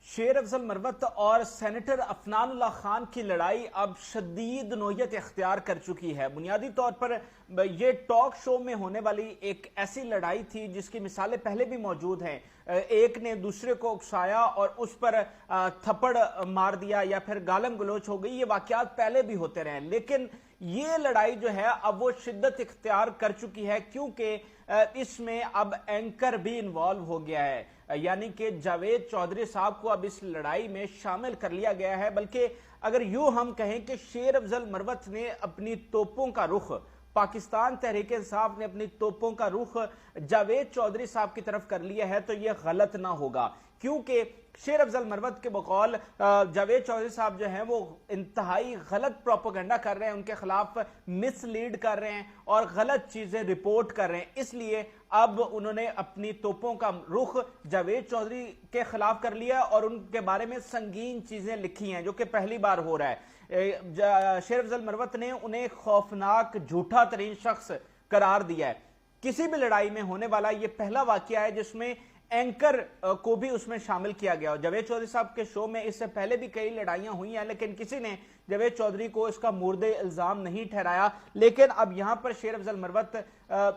शेर अफजल मरवत और सेनेटर अफनानुल्लाह खान की लड़ाई अब शदीद नोयत इख्तियार कर चुकी है। बुनियादी तौर पर ये टॉक शो में होने वाली एक ऐसी लड़ाई थी जिसकी मिसालें पहले भी मौजूद हैं। एक ने दूसरे को उकसाया और उस पर थप्पड़ मार दिया या फिर गालम गलोच हो गई। ये वाकयात पहले भी होते रहे, लेकिन ये लड़ाई जो है अब वो शिद्दत इख्तियार कर चुकी है क्योंकि इसमें अब एंकर भी इन्वॉल्व हो गया है, यानी कि जावेद चौधरी साहब को अब इस लड़ाई में शामिल कर लिया गया है। बल्कि अगर यूं हम कहें कि शेर अफजल मरवत ने अपनी तोपों का रुख, पाकिस्तान तहरीक इंसाफ ने अपनी तोपों का रुख जावेद चौधरी साहब की तरफ कर लिया है तो यह गलत ना होगा, क्योंकि शेर अफजल मरवत के बकौल जावेद चौधरी साहब जो हैं वो इंतहाई गलत प्रोपेगेंडा कर रहे हैं, उनके खिलाफ मिसलीड कर रहे हैं और गलत चीजें रिपोर्ट कर रहे हैं। इसलिए अब उन्होंने अपनी तोपों का रुख जावेद चौधरी के खिलाफ कर लिया और उनके बारे में संगीन चीजें लिखी हैं, जो कि पहली बार हो रहा है। शेर अफजल मरवत ने उन्हें खौफनाक झूठा तरीन शख्स करार दिया है। किसी भी लड़ाई में होने वाला ये पहला वाकया है जिसमें एंकर को भी उसमें शामिल किया गया। जावेद चौधरी साहब के शो में इससे पहले भी कई लड़ाइयां हुई हैं, लेकिन किसी ने जावेद चौधरी को इसका मुर्दे इल्जाम नहीं ठहराया। लेकिन अब यहां पर शेर अफजल मरवत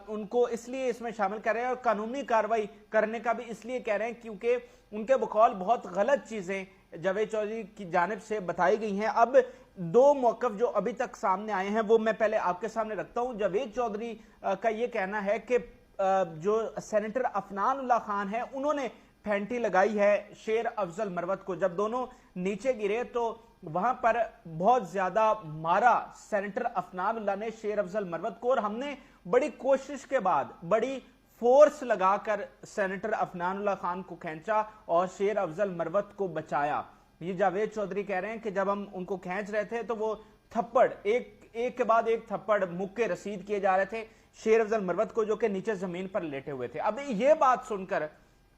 उनको इसलिए इसमें शामिल कर रहे हैं और कानूनी कार्रवाई करने का भी इसलिए कह रहे हैं क्योंकि उनके बकौल बहुत गलत चीजें जावेद चौधरी की जानिब से बताई गई हैं। अब दो मौकफ जो अभी तक सामने आए हैं वो मैं पहले आपके सामने रखता हूं। जावेद चौधरी का यह कहना है कि जो सेनेटर अफनानुल्लाह खान है उन्होंने फेंटी लगाई है शेर अफजल मरवत को। जब दोनों नीचे गिरे तो वहां पर बहुत ज्यादा मारा सेनेटर अफनानुल्लाह ने शेर अफजल मरवत को, और हमने बड़ी कोशिश के बाद बड़ी फोर्स लगाकर सेनेटर अफनानुल्लाह खान को खींचा और शेर अफजल मरवत को बचाया। ये जावेद चौधरी कह रहे हैं कि जब हम उनको खींच रहे थे तो वो थप्पड़ एक के बाद एक थप्पड़ मुक्के रसीद किए जा रहे थे शेर अफजल मरवत को, जो कि नीचे जमीन पर लेटे हुए थे। अब ये बात सुनकर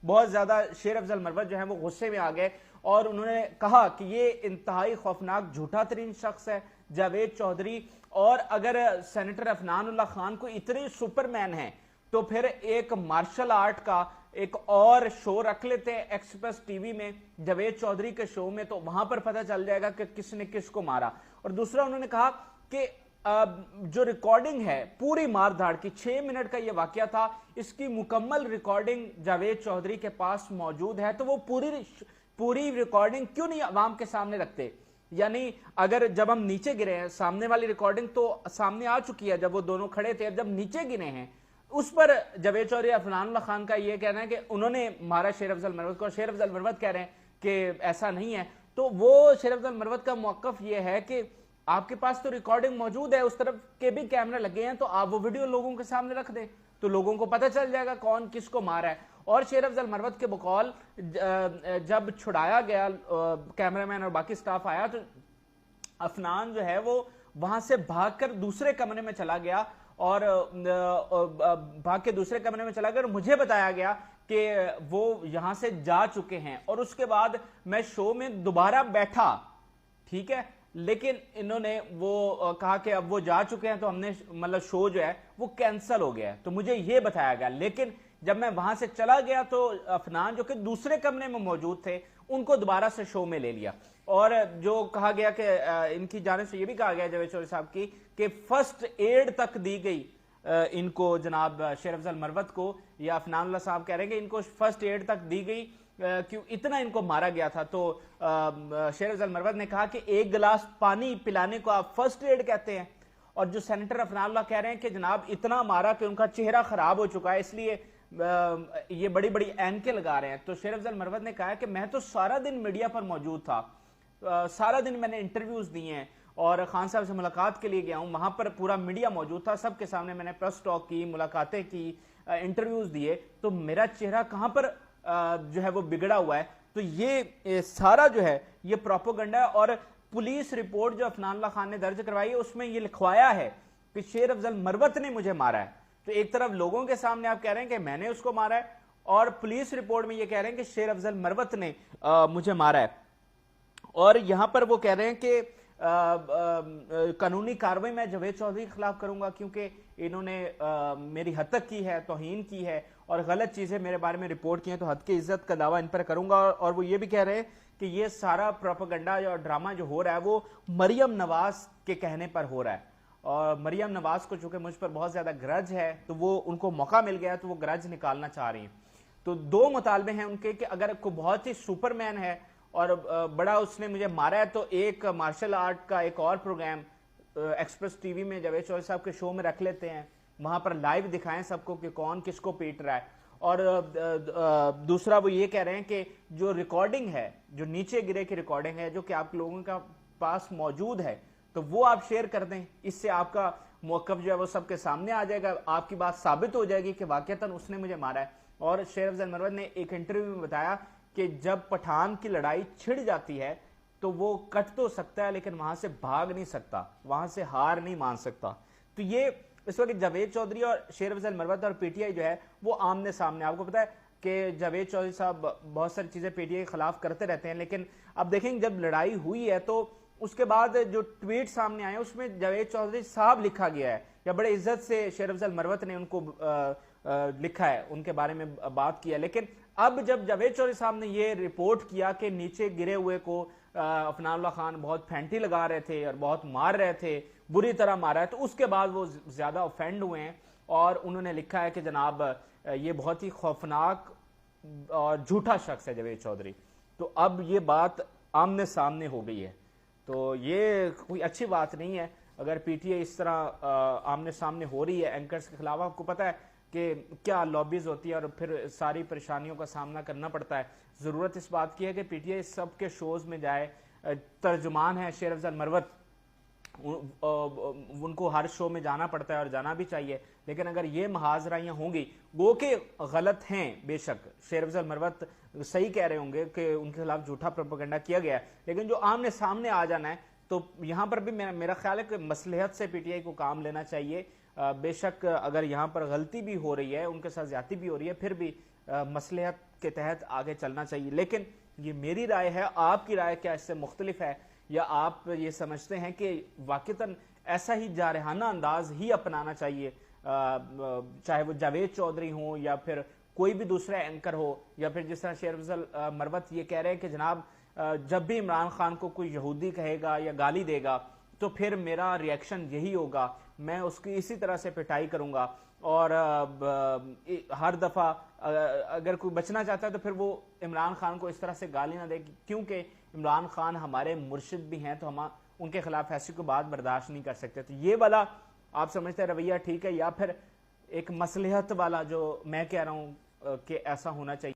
बहुत ज्यादा शेर अफजल मरवत जो है वो गुस्से में आ गए और उन्होंने कहा कि ये इंतहाई खौफनाक झूठा तरीन शख्स है जावेद चौधरी, और अगर सेनेटर अफनानुल्लाह खान को इतने सुपरमैन हैं तो फिर एक मार्शल आर्ट का एक और शो रख लेते हैं एक्सप्रेस टीवी में जावेद चौधरी के शो में, तो वहां पर पता चल जाएगा कि किसने किसको मारा। और दूसरा उन्होंने कहा कि जो रिकॉर्डिंग है पूरी मारधाड़ की 6 मिनट का ये वाकया था, इसकी मुकम्मल रिकॉर्डिंग जावेद चौधरी के पास मौजूद है, तो वो पूरी रिकॉर्डिंग क्यों नहीं अवाम के सामने रखते। यानी अगर जब हम नीचे गिरे हैं, सामने वाली रिकॉर्डिंग तो सामने आ चुकी है जब वो दोनों खड़े थे, जब नीचे गिरे हैं उस पर जावेद चौधरी अफनानुल्लाह खान का यह कहना है कि उन्होंने मारा शेर अफजल मरवत को, और शेर अफजल मरवत कह रहे हैं कि ऐसा नहीं है। तो वो शेर अफजल मरवत का मौकफ यह है कि आपके पास तो रिकॉर्डिंग मौजूद है, उस तरफ के भी कैमरे लगे हैं, तो आप वो वीडियो लोगों के सामने रख दें तो लोगों को पता चल जाएगा कौन किसको मारा है। और शेर अफजल मरवत के बकौल जब छुड़ाया गया, कैमरामैन और बाकी स्टाफ आया, तो अफनान जो है वो वहां से भागकर दूसरे कमरे में चला गया और भाग के दूसरे कमरे में चला गया और मुझे बताया गया कि वो यहां से जा चुके हैं। और उसके बाद मैं शो में दोबारा बैठा, ठीक है, लेकिन इन्होंने वो कहा कि अब वो जा चुके हैं तो हमने मतलब शो जो है वो कैंसिल हो गया है, तो मुझे ये बताया गया। लेकिन जब मैं वहां से चला गया तो अफनान जो कि दूसरे कमरे में मौजूद थे उनको दोबारा से शो में ले लिया। और जो कहा गया कि इनकी जानिब से ये भी कहा गया जावेद चौधरी साहब की कि फर्स्ट एड तक दी गई इनको, जनाब शेर अफजल मरवत को, या अफनानुल्लाह साहब कह रहे हैं कि इनको फर्स्ट एड तक दी गई क्यों इतना इनको मारा गया था। तो शेर अफजल मरवत ने कहा कि एक गिलास पानी पिलाने को आप फर्स्ट एड कहते हैं। और जो सेनेटर अफनानुल्लाह कह रहे हैं कि जनाब इतना मारा कि उनका चेहरा खराब हो चुका है, इसलिए ये बड़ी बड़ी एनके लगा रहे हैं। तो शेर अफजल मरवत ने कहा कि मैं तो सारा दिन मीडिया पर मौजूद था, सारा दिन मैंने इंटरव्यूज दिए हैं और खान साहब से मुलाकात के लिए गया हूं, वहां पर पूरा मीडिया मौजूद था, सबके सामने मैंने प्रेस टॉक की, मुलाकातें की, इंटरव्यूज दिए, तो मेरा चेहरा कहां पर जो है वो बिगड़ा हुआ है। तो ये सारा जो है ये प्रोपेगेंडा है। और पुलिस रिपोर्ट जो अफनानुल्लाह खान ने दर्ज करवाई है उसमें ये लिखवाया है कि शेर अफजल मरवत ने मुझे मारा है। तो एक तरफ लोगों के सामने आप कह रहे हैं कि मैंने उसको मारा है, और पुलिस रिपोर्ट में ये कह रहे हैं कि शेर अफजल मरवत ने मुझे मारा है। और यहां पर वो कह रहे हैं कि कानूनी कार्रवाई मैं जावेद चौधरी के खिलाफ करूंगा क्योंकि इन्होंने मेरी हतक की है, तौहीन की है اور غلط چیزیں میرے بارے میں رپورٹ کی ہیں تو حد کی عزت کا دعویٰ ان پر کروں گا. اور وہ یہ بھی کہہ رہے ہیں کہ یہ سارا پروپیگنڈا اور ڈرامہ جو ہو رہا ہے وہ مریم نواز کے کہنے پر ہو رہا ہے, اور مریم نواز کو چونکہ مجھ پر بہت زیادہ گرج ہے تو وہ ان کو موقع مل گیا تو وہ گرج نکالنا چاہ رہی ہیں. تو دو مطالبے ہیں ان کے کہ اگر کوئی بہت ہی سپر مین ہے اور بڑا اس نے مجھے مارا ہے تو ایک مارشل آرٹ کا ایک اور پروگرام ایکسپریس ٹی وی میں جاوید چودھری صاحب کے شو میں رکھ لیتے ہیں, وہاں پر لائیو دکھائیں سب کو کہ کون کس کو پیٹ رہا ہے. اور دوسرا وہ یہ کہہ رہے ہیں کہ جو ریکارڈنگ ہے, جو نیچے گرے کی ریکارڈنگ ہے جو کہ آپ لوگوں کا پاس موجود ہے تو وہ آپ شیئر کر دیں, اس سے آپ کا موقف جو ہے وہ سب کے سامنے آ جائے گا, آپ کی بات ثابت ہو جائے گی کہ واقعتاً اس نے مجھے مارا ہے. اور شیر افضل مروت نے ایک انٹرویو میں بتایا کہ جب پٹھان کی لڑائی چھڑ جاتی ہے تو وہ کٹ تو سکتا ہے لیکن وہاں سے بھاگ نہیں سکتا, وہاں سے ہار نہیں مان سکتا. تو یہ اس وقت جاوید چودھری اور شیر افضل مروت اور پی ٹی آئی جو ہے وہ آمنے سامنے. آپ کو پتا ہے کہ جاوید چودھری صاحب بہت ساری چیزیں پی ٹی آئی کے خلاف کرتے رہتے ہیں, لیکن اب دیکھیں جب لڑائی ہوئی ہے تو اس کے بعد جو ٹویٹ سامنے آئے اس میں جاوید چودھری صاحب لکھا گیا ہے, یا بڑے عزت سے شیر افضل مروت نے ان کو لکھا ہے, ان کے بارے میں بات کیا. لیکن اب جب جاوید چودھری صاحب نے یہ رپورٹ کیا کہ نیچے گرے ہوئے کو عفنان اللہ خان بہت پھینٹی لگا رہے تھے اور بہت مار رہے تھے, بری طرح مارا ہے, تو اس کے بعد وہ زیادہ اوفینڈ ہوئے ہیں اور انہوں نے لکھا ہے کہ جناب یہ بہت ہی خوفناک اور جھوٹا شخص ہے جاوید چودھری. تو اب یہ بات آمنے سامنے ہو گئی ہے, تو یہ کوئی اچھی بات نہیں ہے اگر پی ٹی آئی اس طرح آمنے سامنے ہو رہی ہے اینکرز کے خلاف. آپ کو پتا ہے کہ کیا لابیز ہوتی ہے اور پھر ساری پریشانیوں کا سامنا کرنا پڑتا ہے. ضرورت اس بات کی ہے کہ پی ٹی آئی سب کے شوز میں جائے, ترجمان ہے شیر افضل مروت, ان کو ہر شو میں جانا پڑتا ہے اور جانا بھی چاہیے, لیکن اگر یہ محاذرائیاں ہوں گی وہ کہ غلط ہیں, بے شک شیر افضل مروت صحیح کہہ رہے ہوں گے کہ ان کے خلاف جھوٹا پروپیگنڈا کیا گیا ہے, لیکن جو آمنے سامنے آ جانا ہے تو یہاں پر بھی میرا خیال ہے کہ مصلحت سے پی ٹی آئی کو کام لینا چاہیے. بے شک اگر یہاں پر غلطی بھی ہو رہی ہے, ان کے ساتھ زیادتی بھی ہو رہی ہے, پھر بھی مصلحت کے تحت آگے چلنا چاہیے. لیکن یہ میری رائے ہے, آپ کی رائے کیا اس سے مختلف ہے, یا آپ یہ سمجھتے ہیں کہ واقعتاً ایسا ہی جارحانہ انداز ہی اپنانا چاہیے, چاہے وہ جاوید چودھری ہوں یا پھر کوئی بھی دوسرا اینکر ہو, یا پھر جس طرح شیر افضل مروت یہ کہہ رہے ہیں کہ جناب جب بھی عمران خان کو کوئی یہودی کہے گا یا گالی دے گا تو پھر میرا ریئیکشن یہی ہوگا, میں اس کی اسی طرح سے پٹائی کروں گا, اور ہر دفعہ اگر کوئی بچنا چاہتا ہے تو پھر وہ عمران خان کو اس طرح سے گالی نہ دے, کیونکہ عمران خان ہمارے مرشد بھی ہیں تو ہم ان کے خلاف ایسی کوئی بات برداشت نہیں کر سکتے. تو یہ والا آپ سمجھتے ہیں رویہ ٹھیک ہے, یا پھر ایک مصلحت والا جو میں کہہ رہا ہوں کہ ایسا ہونا چاہیے؟